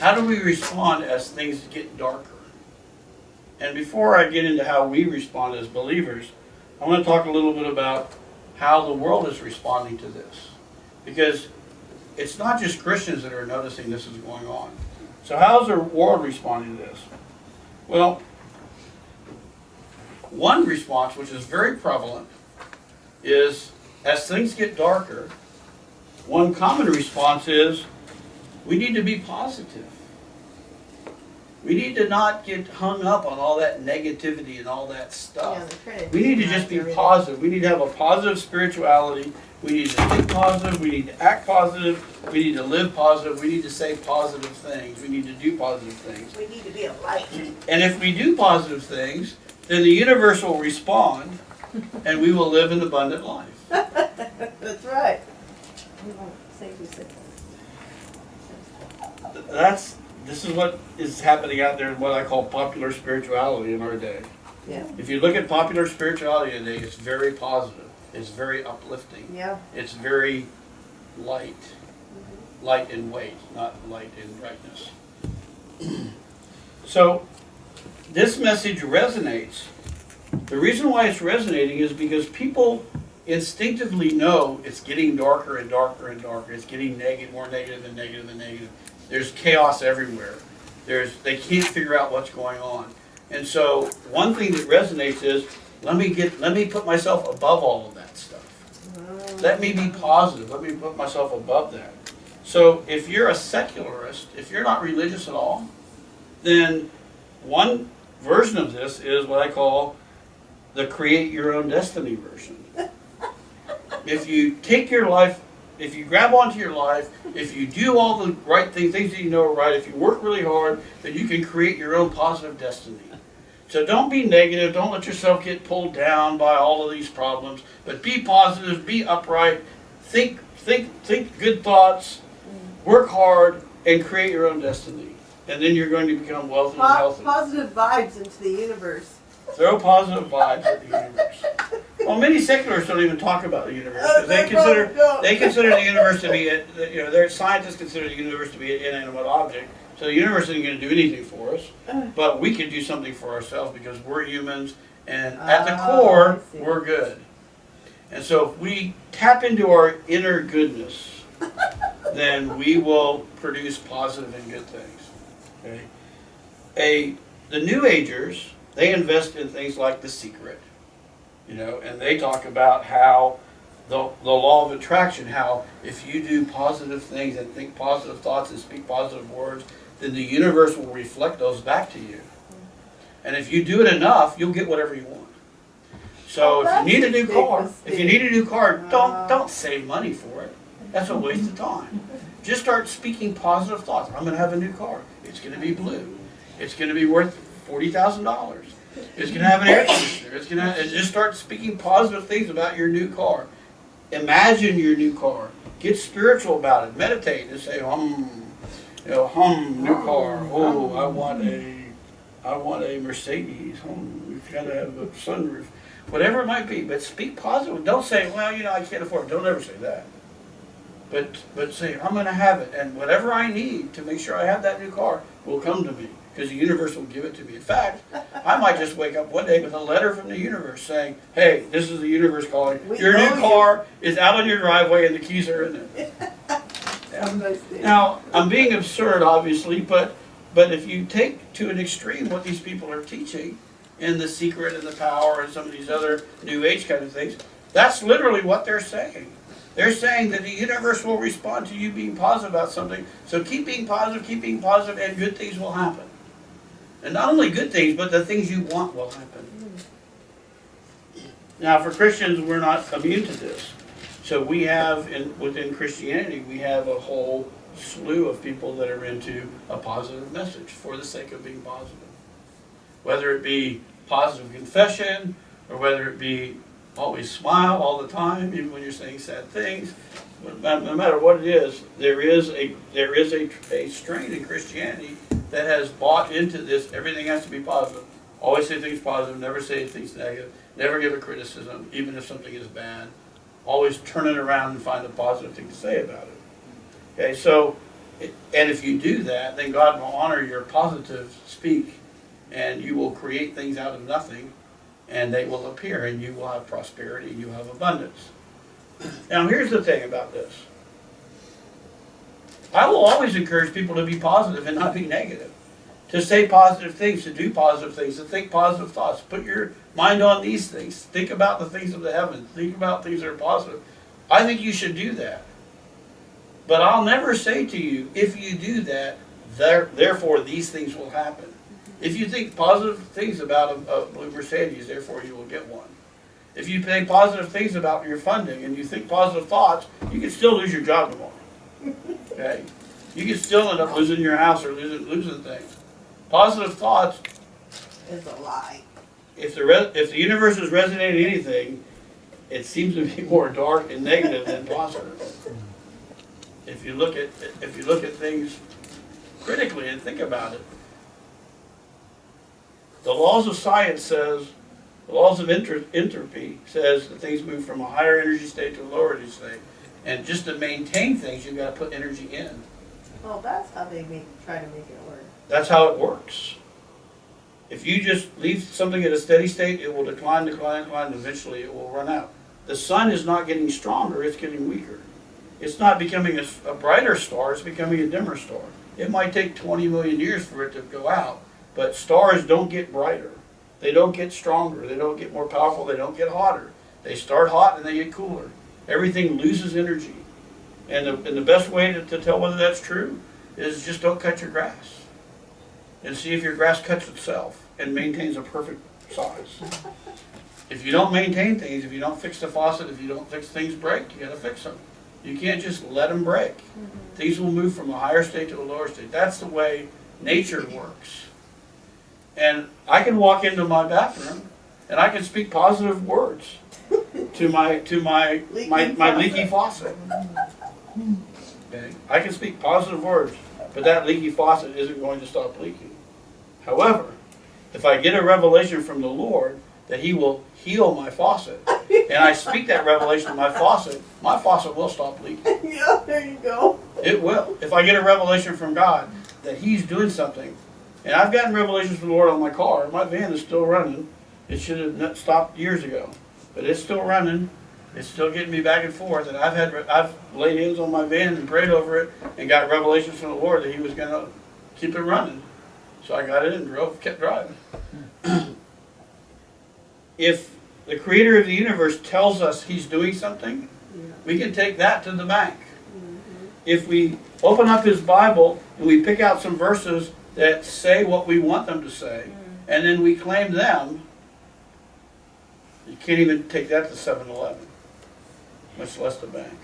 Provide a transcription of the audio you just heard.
how do we respond as things get darker? And before I get into how we respond as believers, I want to talk a little bit about how the world is responding to this. Because it's not just Christians that are noticing this is going on. So how is the world responding to this? Well, one response, which is very prevalent, is as things get darker, one common response is we need to be positive. We need to not get hung up on all that negativity and all that stuff. Yeah, we need to just be positive. We need to have a positive spirituality. We need to think positive. We need to act positive. We need to live positive. We need to say positive things. We need to do positive things. We need to be a light. And if we do positive things, then the universe will respond and we will live an abundant life. That's right. We won't save you sick. This is what is happening out there in what I call popular spirituality in our day. Yeah. If you look at popular spirituality today, it's very positive. It's very uplifting. Yeah. It's very light. Light in weight, not light in brightness. So, this message resonates. The reason why it's resonating is because people instinctively know it's getting darker and darker and darker. It's getting negative, more negative and negative and negative. There's chaos everywhere. They can't figure out what's going on. And so one thing that resonates is, let me put myself above all of that stuff. Let me be positive. Let me put myself above that. So if you're a secularist, if you're not religious at all, then one version of this is what I call the create your own destiny version. If you take your life, if you grab onto your life, if you do all the right things that you know are right, if you work really hard, then you can create your own positive destiny. So don't be negative, don't let yourself get pulled down by all of these problems, but be positive, be upright, think good thoughts, work hard, and create your own destiny. And then you're going to become wealthy and healthy. Positive vibes into the universe. Throw positive vibes at the universe. Well, many secularists don't even talk about the universe because they consider the universe to be their scientists consider the universe to be an inanimate object. So the universe isn't going to do anything for us, but we can do something for ourselves because we're humans, and at the core, we're good. And so if we tap into our inner goodness, then we will produce positive and good things. Okay? The New Agers, they invest in things like The Secret, and they talk about how the law of attraction, how if you do positive things and think positive thoughts and speak positive words, then the universe will reflect those back to you. And if you do it enough, you'll get whatever you want. So if you need a new car, don't save money for it. That's a waste of time. Just start speaking positive thoughts. I'm going to have a new car. It's going to be blue. It's going to be worth $40,000. It's going to have an air conditioner. And just start speaking positive things about your new car. Imagine your new car. Get spiritual about it. Meditate and say, new car. Oh, I want a Mercedes. We've got to have a sunroof. Whatever it might be, but speak positive. Don't say, well, I can't afford it. Don't ever say that. But say, I'm going to have it, and whatever I need to make sure I have that new car will come to me, because the universe will give it to me. In fact, I might just wake up one day with a letter from the universe saying, hey, this is the universe calling. Your new car is out on your driveway and the keys are in it. Now, I'm being absurd, obviously, but if you take to an extreme what these people are teaching in The Secret and The Power and some of these other New Age kind of things, that's literally what they're saying. They're saying that the universe will respond to you being positive about something. So keep being positive, and good things will happen. And not only good things, but the things you want will happen. Now, for Christians, we're not immune to this. So we have, within Christianity, we have a whole slew of people that are into a positive message for the sake of being positive. Whether it be positive confession, or whether it be always smile all the time, even when you're saying sad things. No matter what it is, there is a strain in Christianity that has bought into this. Everything has to be positive. Always say things positive. Never say things negative. Never give a criticism, even if something is bad. Always turn it around and find a positive thing to say about it. Okay, so And if you do that, then God will honor your positive speak, and you will create things out of nothing, and they will appear, and you will have prosperity, and you will have abundance. Now, here's the thing about this. I will always encourage people to be positive and not be negative. To say positive things, to do positive things, to think positive thoughts. Put your mind on these things. Think about the things of the heavens. Think about things that are positive. I think you should do that. But I'll never say to you, if you do that, therefore these things will happen. If you think positive things about a blue Mercedes, therefore you will get one. If you think positive things about your funding and you think positive thoughts, you can still lose your job tomorrow. Okay? You can still end up losing your house or losing things. Positive thoughts Is a lie. If the universe is resonating anything, it seems to be more dark and negative than positive. If you look at things critically and think about it, the laws of science says, the laws of entropy says that things move from a higher energy state to a lower energy state, and just to maintain things, you've got to put energy in. Well, that's how they try to make it work. That's how it works. If you just leave something at a steady state, it will decline, and eventually it will run out. The sun is not getting stronger, it's getting weaker. It's not becoming a brighter star, it's becoming a dimmer star. It might take 20 million years for it to go out, but stars don't get brighter. They don't get stronger, they don't get more powerful, they don't get hotter. They start hot and they get cooler. Everything loses energy. And the best way to tell whether that's true is just don't cut your grass. And see if your grass cuts itself and maintains a perfect size. If you don't maintain things, if you don't fix the faucet, if you don't fix things break, you gotta fix them. You can't just let them break. Things will move from a higher state to a lower state. That's the way nature works. And I can walk into my bathroom and I can speak positive words to my leaky faucet. Okay? I can speak positive words, but that leaky faucet isn't going to stop leaking. However, if I get a revelation from the Lord that He will heal my faucet, and I speak that revelation to my faucet will stop leaking. Yeah, there you go. It will. If I get a revelation from God that He's doing something, and I've gotten revelations from the Lord on my car, my van is still running. It should have stopped years ago, but it's still running. It's still getting me back and forth, and I've laid hands on my van and prayed over it, and got revelations from the Lord that He was going to keep it running. So I got it and kept driving. If the Creator of the universe tells us He's doing something, we can take that to the bank. If we open up His Bible and we pick out some verses that say what we want them to say, and then we claim them, you can't even take that to 7-Eleven, much less the bank.